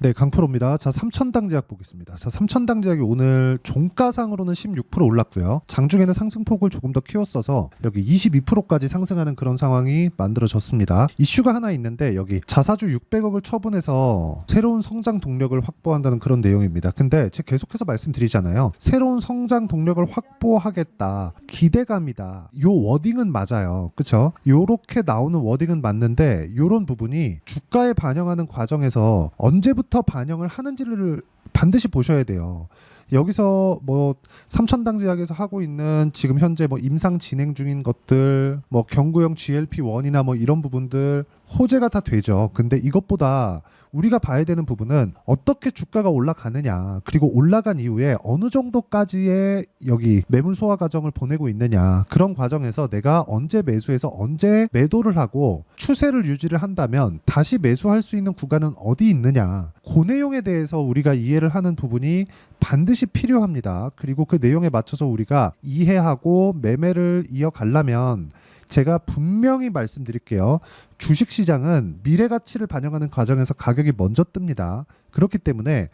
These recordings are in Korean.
네, 강프로입니다. 자, 삼천당 제약 보겠습니다. 자, 삼천당 제약이 오늘 종가상으로는 16% 올랐고요. 장중에는 상승폭을 조금 더 키웠어서 여기 22%까지 상승하는 그런 상황이 만들어졌습니다. 이슈가 하나 있는데 여기 자사주 600억을 처분해서 새로운 성장 동력을 확보한다는 그런 내용입니다. 근데 제가 계속해서 말씀드리잖아요. 새로운 성장 동력을 확보하겠다. 기대감이다. 요 워딩은 맞아요. 그쵸? 요렇게 나오는 워딩은 맞는데 요런 부분이 주가에 반영하는 과정에서 언제부터 반영을 하는지를 반드시 보셔야 돼요. 여기서 뭐 삼천당 제약에서 하고 있는 지금 현재 뭐 임상 진행 중인 것들, 뭐 경구형 GLP-1이나 뭐 이런 부분들 호재가 다 되죠. 근데 이것보다 우리가 봐야 되는 부분은 어떻게 주가가 올라가느냐, 그리고 올라간 이후에 어느 정도까지의 여기 매물 소화 과정을 보내고 있느냐, 그런 과정에서 내가 언제 매수해서 언제 매도를 하고 추세를 유지를 한다면 다시 매수할 수 있는 구간은 어디 있느냐, 그 내용에 대해서 우리가 이해를 하는 부분이 반드시 필요합니다. 그리고 그 내용에 맞춰서 우리가 이해하고 매매를 이어가려면 제가 분명히 말씀드릴게요. 주식시장은 미래가치를 반영하는 과정에서 가격이 먼저 뜹니다. 그렇기 때문에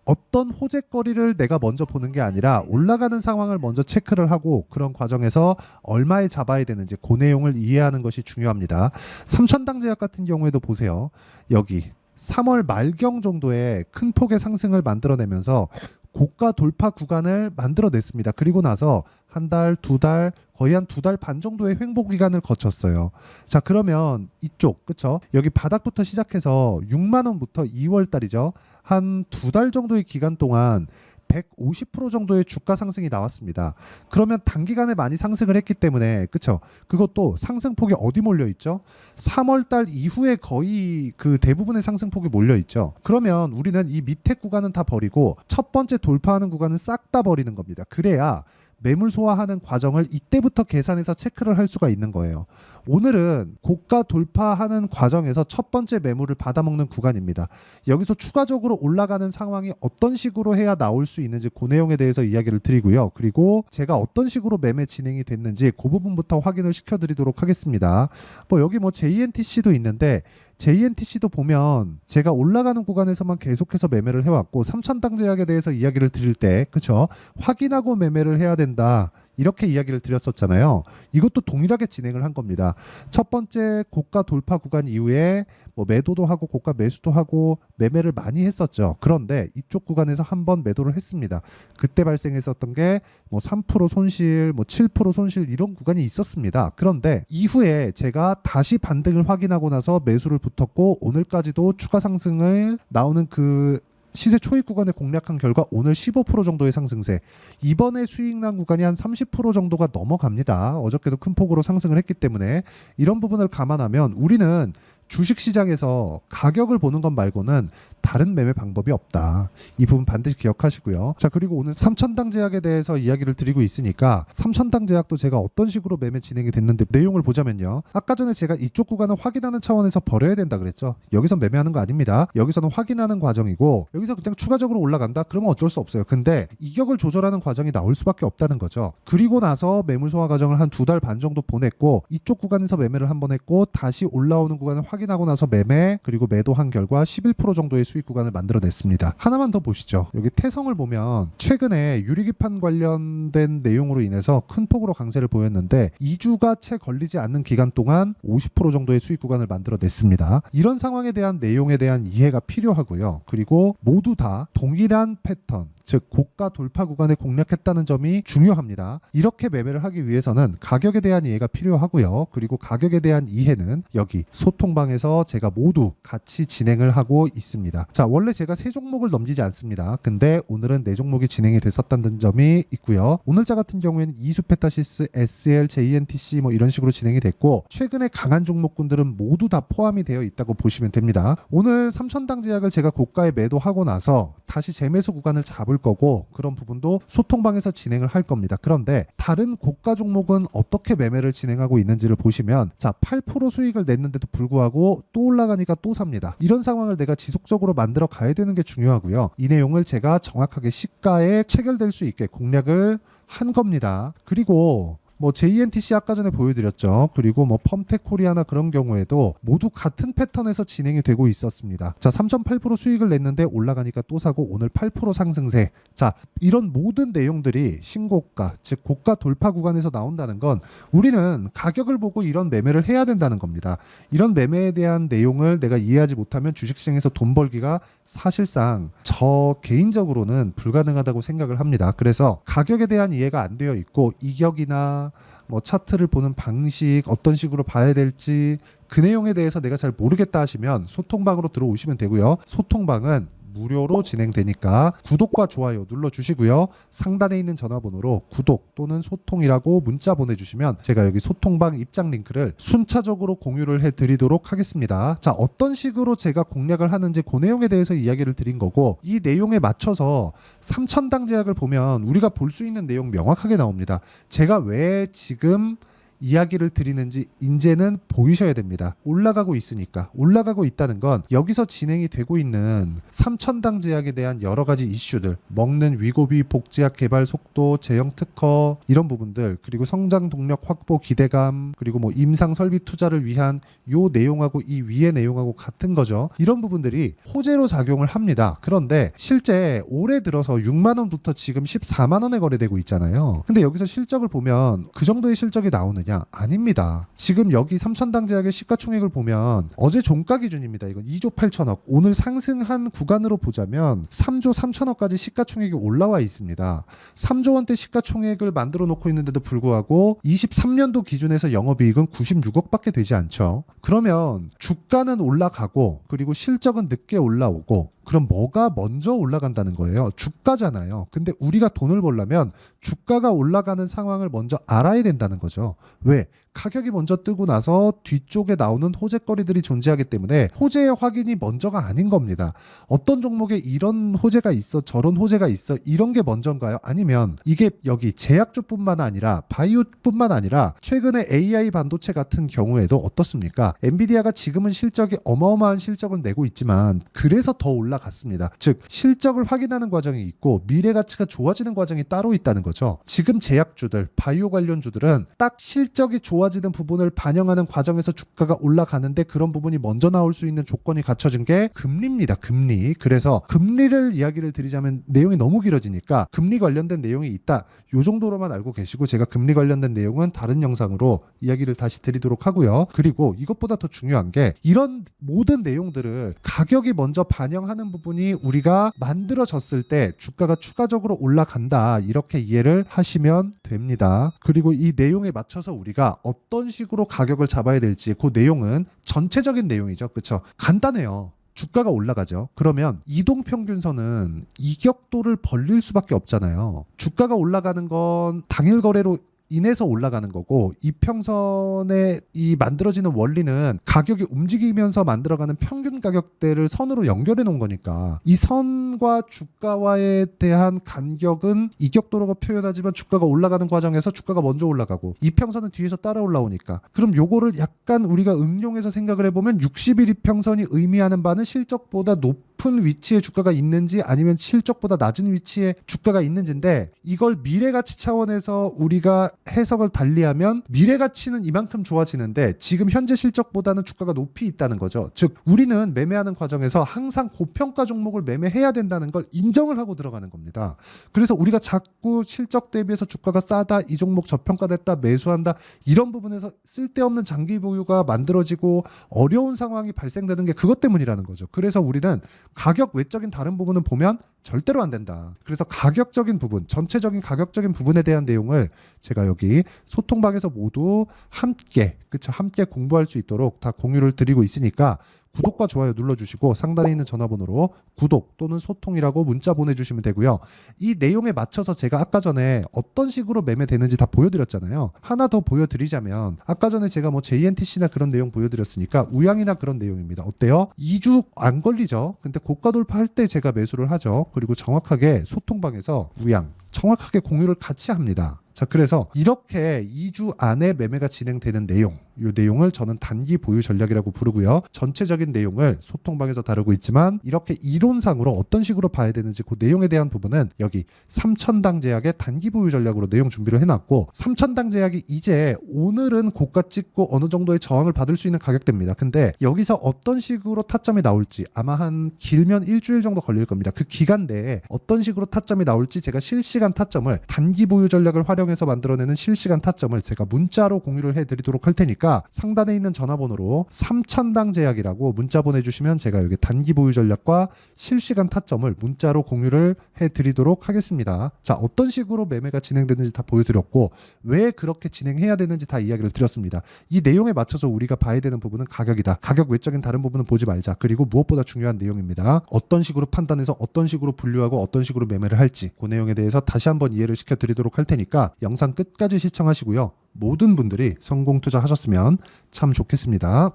어떤 호재거리를 내가 먼저 보는 게 아니라 올라가는 상황을 먼저 체크를 하고 그런 과정에서 얼마에 잡아야 되는지 그 내용을 이해하는 것이 중요합니다. 삼천당 제약 같은 경우에도 보세요. 여기 3월 말경 정도의 큰 폭의 상승을 만들어내면서 고가 돌파 구간을 만들어냈습니다. 그리고 나서 한 달, 두 달, 거의 한 2달 반 정도의 횡보 기간을 거쳤어요. 자, 그러면 이쪽, 그쵸? 여기 바닥부터 시작해서 6만 원부터 2월 달이죠. 한 2달 정도의 기간 동안 150% 정도의 주가 상승이 나왔습니다. 그러면 단기간에 많이 상승을 했기 때문에, 그쵸? 그것도 상승폭이 어디 몰려 있죠? 3월 달 이후에 거의 그 대부분의 상승폭이 몰려 있죠. 그러면 우리는 이 밑에 구간은 다 버리고 첫 번째 돌파하는 구간은 싹 다 버리는 겁니다. 그래야 매물 소화하는 과정을 이때부터 계산해서 체크를 할 수가 있는 거예요. 오늘은 고가 돌파하는 과정에서 첫 번째 매물을 받아먹는 구간입니다. 여기서 추가적으로 올라가는 상황이 어떤 식으로 해야 나올 수 있는지 그 내용에 대해서 이야기를 드리고요. 그리고 제가 어떤 식으로 매매 진행이 됐는지 그 부분부터 확인을 시켜드리도록 하겠습니다. 뭐 여기 뭐 JNTC도 있는데 JNTC도 보면 제가 올라가는 구간에서만 계속해서 매매를 해왔고 삼천당 제약에 대해서 이야기를 드릴 때, 그쵸? 확인하고 매매를 해야 된다. 이렇게 이야기를 드렸었잖아요. 이것도 동일하게 진행을 한 겁니다. 첫 번째 고가 돌파 구간 이후에 뭐 매도도 하고 고가 매수도 하고 매매를 많이 했었죠. 그런데 이쪽 구간에서 한번 매도를 했습니다. 그때 발생했었던 게 뭐 3% 손실, 뭐 7% 손실 이런 구간이 있었습니다. 그런데 이후에 제가 다시 반등을 확인하고 나서 매수를 붙었고 오늘까지도 추가 상승을 나오는 그 시세 초입 구간에 공략한 결과 오늘 15% 정도의 상승세, 이번에 수익 난 구간이 한 30% 정도가 넘어갑니다. 어저께도 큰 폭으로 상승을 했기 때문에 이런 부분을 감안하면 우리는 주식시장에서 가격을 보는 것 말고는 다른 매매 방법이 없다. 이 부분 반드시 기억하시고요. 자, 그리고 오늘 삼천당 제약에 대해서 이야기를 드리고 있으니까 삼천당 제약도 제가 어떤 식으로 매매 진행이 됐는데 내용을 보자면요. 아까 전에 제가 이쪽 구간을 확인하는 차원에서 버려야 된다 그랬죠. 여기서 매매하는 거 아닙니다. 여기서는 확인하는 과정이고 여기서 그냥 추가적으로 올라간다? 그러면 어쩔 수 없어요. 근데 이격을 조절하는 과정이 나올 수밖에 없다는 거죠. 그리고 나서 매물 소화 과정을 한 2달 반 정도 보냈고 이쪽 구간에서 매매를 한번 했고 다시 올라오는 구간을 확인하고 나서 매매, 그리고 매도한 결과 11% 정도의 수익 구간을 만들어냈습니다. 하나만 더 보시죠. 여기 태성을 보면 최근에 유리기판 관련된 내용으로 인해서 큰 폭으로 강세를 보였는데 2주가 채 걸리지 않는 기간 동안 50% 정도의 수익 구간을 만들어냈습니다. 이런 상황에 대한 내용에 대한 이해가 필요하고요. 그리고 모두 다 동일한 패턴, 즉 고가 돌파 구간에 공략했다는 점이 중요합니다. 이렇게 매매를 하기 위해서는 가격에 대한 이해가 필요하고요. 그리고 가격에 대한 이해는 여기 소통방에서 제가 모두 같이 진행을 하고 있습니다. 자, 원래 제가 3종목을 넘기지 않습니다. 근데 오늘은 4종목이 진행이 됐었다는 점이 있고요. 오늘자 같은 경우에는 이수페타시스, SL, JNTC 뭐 이런 식으로 진행이 됐고 최근에 강한 종목군들은 모두 다 포함이 되어 있다고 보시면 됩니다. 오늘 삼천당 제약을 제가 고가에 매도하고 나서 다시 재매수 구간을 잡을 거고 그런 부분도 소통방에서 진행을 할 겁니다. 그런데 다른 고가 종목은 어떻게 매매를 진행하고 있는지를 보시면 자, 8% 수익을 냈는데도 불구하고 또 올라가니까 또 삽니다. 이런 상황을 내가 지속적으로 만들어 가야 되는 게 중요하고요. 이 내용을 제가 정확하게 시가에 체결될 수 있게 공략을 한 겁니다. 그리고 뭐 JNTC 아까 전에 보여드렸죠. 그리고 뭐 펌텍 코리아나 그런 경우에도 모두 같은 패턴에서 진행이 되고 있었습니다. 자, 3.8% 수익을 냈는데 올라가니까 또 사고 오늘 8% 상승세. 자, 이런 모든 내용들이 신고가, 즉 고가 돌파 구간에서 나온다는 건 우리는 가격을 보고 이런 매매를 해야 된다는 겁니다. 이런 매매에 대한 내용을 내가 이해하지 못하면 주식시장에서 돈 벌기가 사실상 저 개인적으로는 불가능하다고 생각을 합니다. 그래서 가격에 대한 이해가 안 되어 있고 이격이나 뭐 차트를 보는 방식, 어떤 식으로 봐야 될지 그 내용에 대해서 내가 잘 모르겠다 하시면 소통방으로 들어오시면 되고요. 소통방은 무료로 진행되니까 구독과 좋아요 눌러주시고요. 상단에 있는 전화번호로 구독 또는 소통이라고 문자 보내주시면 제가 여기 소통방 입장 링크를 순차적으로 공유를 해드리도록 하겠습니다. 자, 어떤 식으로 제가 공략을 하는지 그 내용에 대해서 이야기를 드린 거고, 이 내용에 맞춰서 3,000당 제약을 보면 우리가 볼 수 있는 내용 명확하게 나옵니다. 제가 왜 지금 이야기를 드리는지 이제는 보이셔야 됩니다. 올라가고 있으니까. 올라가고 있다는 건 여기서 진행이 되고 있는 3,000당 제약에 대한 여러 가지 이슈들, 먹는 위고비, 복제약 개발 속도, 제형 특허 이런 부분들, 그리고 성장 동력 확보 기대감, 그리고 뭐 임상 설비 투자를 위한 요 내용하고 이 위의 내용하고 같은 거죠. 이런 부분들이 호재로 작용을 합니다. 그런데 실제 올해 들어서 6만 원부터 지금 14만 원에 거래되고 있잖아요. 근데 여기서 실적을 보면 그 정도의 실적이 나오느냐? 아닙니다. 지금 여기 3,000당 제약의 시가총액을 보면 어제 종가 기준입니다. 이건 2조 8천억. 오늘 상승한 구간으로 보자면 3조 3천억까지 시가총액이 올라와 있습니다. 3조 원대 시가총액을 만들어 놓고 있는데도 불구하고 23년도 기준에서 영업이익은 96억밖에 되지 않죠. 그러면 주가는 올라가고 그리고 실적은 늦게 올라오고, 그럼 뭐가 먼저 올라간다는 거예요? 주가잖아요. 근데 우리가 돈을 벌려면 주가가 올라가는 상황을 먼저 알아야 된다는 거죠. 왜? 가격이 먼저 뜨고 나서 뒤쪽에 나오는 호재거리들이 존재하기 때문에 호재의 확인이 먼저가 아닌 겁니다. 어떤 종목에 이런 호재가 있어, 저런 호재가 있어, 이런 게 먼저인가요? 아니면 이게 여기 제약주뿐만 아니라 바이오뿐만 아니라 최근에 AI 반도체 같은 경우에도 어떻습니까? 엔비디아가 지금은 실적이 어마어마한 실적을 내고 있지만 그래서 더 올라갔습니다. 즉 실적을 확인하는 과정이 있고 미래 가치가 좋아지는 과정이 따로 있다는 거죠. 지금 제약주들, 바이오 관련주들은 딱 실적이 좋아지는 부분을 반영하는 과정에서 주가가 올라가는데, 그런 부분이 먼저 나올 수 있는 조건이 갖춰진 게 금리입니다. 금리. 그래서 금리를 이야기를 드리자면 내용이 너무 길어지니까 금리 관련된 내용이 있다, 요 정도로만 알고 계시고, 제가 금리 관련된 내용은 다른 영상으로 이야기를 다시 드리도록 하고요. 그리고 이것보다 더 중요한 게 이런 모든 내용들을 가격이 먼저 반영하는 부분이 우리가 만들어졌을 때 주가가 추가적으로 올라간다, 이렇게 이해를 하시면 됩니다. 그리고 이 내용에 맞춰서 우리가 어떤 식으로 가격을 잡아야 될지, 그 내용은 전체적인 내용이죠. 그렇죠? 간단해요. 주가가 올라가죠. 그러면 이동평균선은 이격도를 벌릴 수밖에 없잖아요. 주가가 올라가는 건 당일 거래로 인해서 올라가는 거고, 이평선에 이 만들어지는 원리는 가격이 움직이면서 만들어가는 평균 가격대를 선으로 연결해 놓은 거니까 이 선과 주가와에 대한 간격은 이격도라고 표현하지만 주가가 올라가는 과정에서 주가가 먼저 올라가고 이평선은 뒤에서 따라 올라오니까, 그럼 요거를 약간 우리가 응용해서 생각을 해보면 60일 이평선이 의미하는 바는 실적보다 높은 위치에 주가가 있는지 아니면 실적보다 낮은 위치에 주가가 있는지인데, 이걸 미래가치 차원에서 우리가 해석을 달리하면 미래가치는 이만큼 좋아지는데 지금 현재 실적보다는 주가가 높이 있다는 거죠. 즉 우리는 매매하는 과정에서 항상 고평가 종목을 매매해야 된다는 걸 인정을 하고 들어가는 겁니다. 그래서 우리가 자꾸 실적 대비해서 주가가 싸다, 이 종목 저평가됐다, 매수한다, 이런 부분에서 쓸데없는 장기 보유가 만들어지고 어려운 상황이 발생되는 게 그것 때문이라는 거죠. 그래서 우리는 가격 외적인 다른 부분은 보면 절대로 안 된다. 그래서 가격적인 부분, 전체적인 가격적인 부분에 대한 내용을 제가 여기 소통방에서 모두 함께, 그쵸, 함께 공부할 수 있도록 다 공유를 드리고 있으니까 구독과 좋아요 눌러주시고 상단에 있는 전화번호로 구독 또는 소통이라고 문자 보내주시면 되고요. 이 내용에 맞춰서 제가 아까 전에 어떤 식으로 매매되는지 다 보여드렸잖아요. 하나 더 보여드리자면, 아까 전에 제가 뭐 JNTC나 그런 내용 보여드렸으니까 우양이나 그런 내용입니다. 어때요? 2주 안 걸리죠? 근데 고가 돌파할 때 제가 매수를 하죠. 그리고 정확하게 소통방에서 우양 정확하게 공유를 같이 합니다. 자, 그래서 이렇게 2주 안에 매매가 진행되는 내용, 이 내용을 저는 단기 보유 전략이라고 부르고요. 전체적인 내용을 소통방에서 다루고 있지만 이렇게 이론상으로 어떤 식으로 봐야 되는지 그 내용에 대한 부분은 여기 3,000당 제약의 단기 보유 전략으로 내용 준비를 해놨고, 3,000당 제약이 이제 오늘은 고가 찍고 어느 정도의 저항을 받을 수 있는 가격대입니다. 근데 여기서 어떤 식으로 타점이 나올지 아마 한 길면 일주일 정도 걸릴 겁니다. 그 기간 내에 어떤 식으로 타점이 나올지 제가 실시간 타점을, 단기 보유 전략을 활용해서 만들어내는 실시간 타점을 제가 문자로 공유를 해드리도록 할 테니까 상단에 있는 전화번호로 3,000당 제약이라고 문자 보내주시면 제가 여기 단기 보유 전략과 실시간 타점을 문자로 공유를 해드리도록 하겠습니다. 자, 어떤 식으로 매매가 진행되는지 다 보여드렸고 왜 그렇게 진행해야 되는지 다 이야기를 드렸습니다. 이 내용에 맞춰서 우리가 봐야 되는 부분은 가격이다. 가격 외적인 다른 부분은 보지 말자. 그리고 무엇보다 중요한 내용입니다. 어떤 식으로 판단해서 어떤 식으로 분류하고 어떤 식으로 매매를 할지 그 내용에 대해서 다시 한번 이해를 시켜드리도록 할 테니까 영상 끝까지 시청하시고요. 모든 분들이 성공 투자하셨으면 참 좋겠습니다.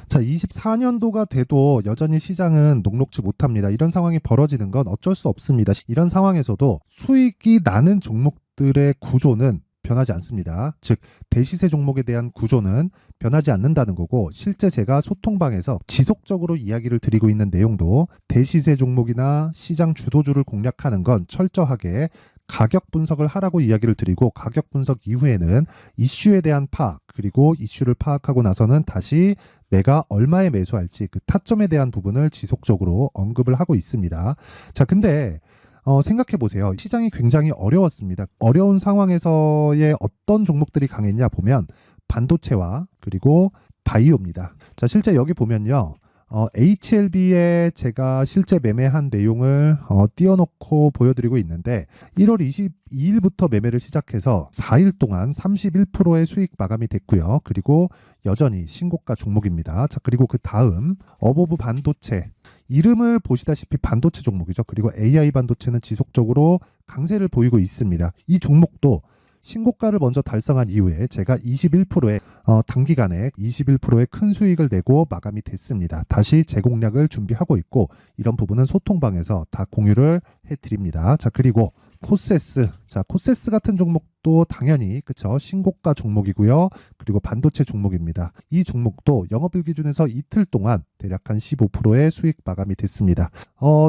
자, 24년도가 돼도 여전히 시장은 녹록지 못합니다. 이런 상황이 벌어지는 건 어쩔 수 없습니다. 이런 상황에서도 수익이 나는 종목들의 구조는 변하지 않습니다. 즉 대시세 종목에 대한 구조는 변하지 않는다는 거고, 실제 제가 소통방에서 지속적으로 이야기를 드리고 있는 내용도 대시세 종목이나 시장 주도주를 공략하는 건 철저하게 가격 분석을 하라고 이야기를 드리고, 가격 분석 이후에는 이슈에 대한 파악, 그리고 이슈를 파악하고 나서는 다시 내가 얼마에 매수할지 그 타점에 대한 부분을 지속적으로 언급을 하고 있습니다. 자, 근데 생각해 보세요. 시장이 굉장히 어려웠습니다. 어려운 상황에서의 어떤 종목들이 강했냐 보면 반도체와 그리고 바이오입니다. 자, 실제 여기 보면요. HLB에 제가 실제 매매한 내용을 띄워놓고 보여드리고 있는데 1월 22일부터 매매를 시작해서 4일 동안 31%의 수익 마감이 됐고요. 그리고 여전히 신고가 종목입니다. 자, 그리고 그 다음 어보브 반도체, 이름을 보시다시피 반도체 종목이죠. 그리고 AI 반도체는 지속적으로 강세를 보이고 있습니다. 이 종목도 신고가를 먼저 달성한 이후에 제가 21%의 단기간에 21%의 큰 수익을 내고 마감이 됐습니다. 다시 재공략을 준비하고 있고, 이런 부분은 소통방에서 다 공유를 해드립니다. 자, 그리고 코세스, 자, 코세스 같은 종목도 당연히 그쵸, 신고가 종목이고요. 그리고 반도체 종목입니다. 이 종목도 영업일 기준에서 이틀 동안 대략 한 15%의 수익 마감이 됐습니다.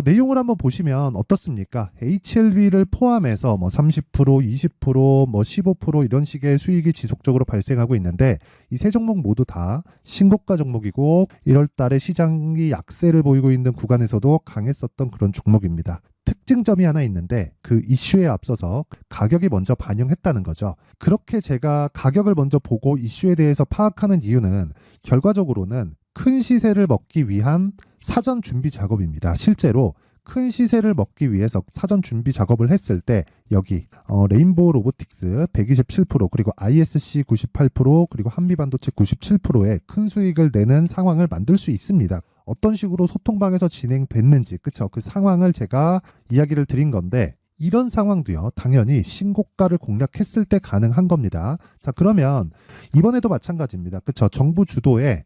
내용을 한번 보시면 어떻습니까? HLB를 포함해서 뭐 30%, 20%, 뭐 15% 이런 식의 수익이 지속적으로 발생하고 있는데, 이 세 종목 모두 다 신고가 종목이고 1월 달에 시장이 약세를 보이고 있는 구간에서도 강했었던 그런 종목입니다. 특징점이 하나 있는데 그 이슈에 앞서서 가격이 먼저 반영했다는 거죠. 그렇게 제가 가격을 먼저 보고 이슈에 대해서 파악하는 이유는 결과적으로는 큰 시세를 먹기 위한 사전 준비 작업입니다. 실제로 큰 시세를 먹기 위해서 사전 준비 작업을 했을 때 여기 레인보우 로보틱스 127%, 그리고 ISC 98%, 그리고 한미반도체 97%의 큰 수익을 내는 상황을 만들 수 있습니다. 어떤 식으로 소통방에서 진행됐는지, 그쵸? 그 상황을 제가 이야기를 드린 건데, 이런 상황도요, 당연히 신고가를 공략했을 때 가능한 겁니다. 자, 그러면 이번에도 마찬가지입니다. 그쵸? 정부 주도의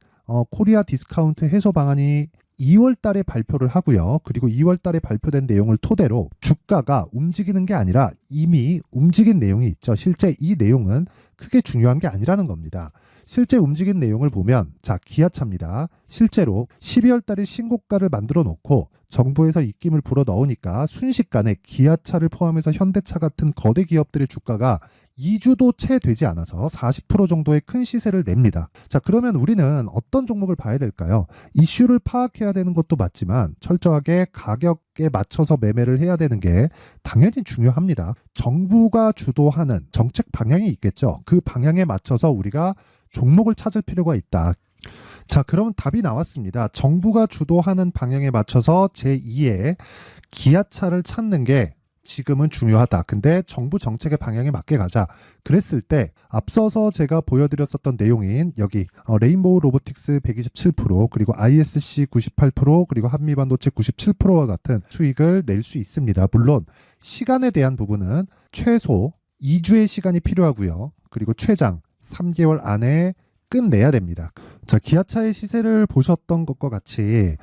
코리아 디스카운트 해소 방안이 2월 달에 발표를 하고요. 그리고 2월 달에 발표된 내용을 토대로 주가가 움직이는 게 아니라 이미 움직인 내용이 있죠. 실제 이 내용은 크게 중요한 게 아니라는 겁니다. 실제 움직인 내용을 보면, 자, 기아차입니다. 실제로 12월 달에 신고가를 만들어 놓고 정부에서 입김을 불어 넣으니까 순식간에 기아차를 포함해서 현대차 같은 거대 기업들의 주가가 2주도 채 되지 않아서 40% 정도의 큰 시세를 냅니다. 자, 그러면 우리는 어떤 종목을 봐야 될까요? 이슈를 파악해야 되는 것도 맞지만 철저하게 가격에 맞춰서 매매를 해야 되는 게 당연히 중요합니다. 정부가 주도하는 정책 방향이 있겠죠. 그 방향에 맞춰서 우리가 종목을 찾을 필요가 있다. 자, 그러면 답이 나왔습니다. 정부가 주도하는 방향에 맞춰서 제2의 기아차를 찾는 게 지금은 중요하다. 근데 정부 정책의 방향에 맞게 가자. 그랬을 때 앞서서 제가 보여드렸었던 내용인 여기 레인보우 로보틱스 127%, 그리고 ISC 98%, 그리고 한미반도체 97%와 같은 수익을 낼 수 있습니다. 물론 시간에 대한 부분은 최소 2주의 시간이 필요하고요. 그리고 최장 3개월 안에 끝내야 됩니다. 자, 기아차의 시세를 보셨던 것과 같이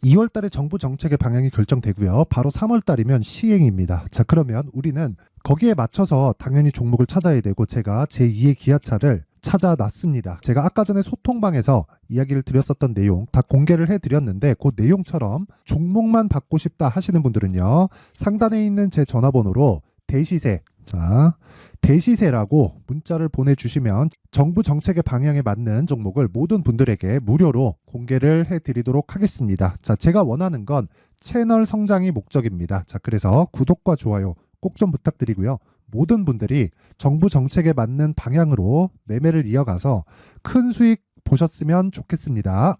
2월 달에 정부 정책의 방향이 결정되고요. 바로 3월 달이면 시행입니다. 자, 그러면 우리는 거기에 맞춰서 당연히 종목을 찾아야 되고 제가 제2의 기아차를 찾아놨습니다. 제가 아까 전에 소통방에서 이야기를 드렸었던 내용 다 공개를 해드렸는데 그 내용처럼 종목만 받고 싶다 하시는 분들은요. 상단에 있는 제 전화번호로 대시세, 자, 대시세라고 문자를 보내주시면 정부 정책의 방향에 맞는 종목을 모든 분들에게 무료로 공개를 해드리도록 하겠습니다. 자, 제가 원하는 건 채널 성장이 목적입니다. 자, 그래서 구독과 좋아요 꼭 좀 부탁드리고요. 모든 분들이 정부 정책에 맞는 방향으로 매매를 이어가서 큰 수익 보셨으면 좋겠습니다.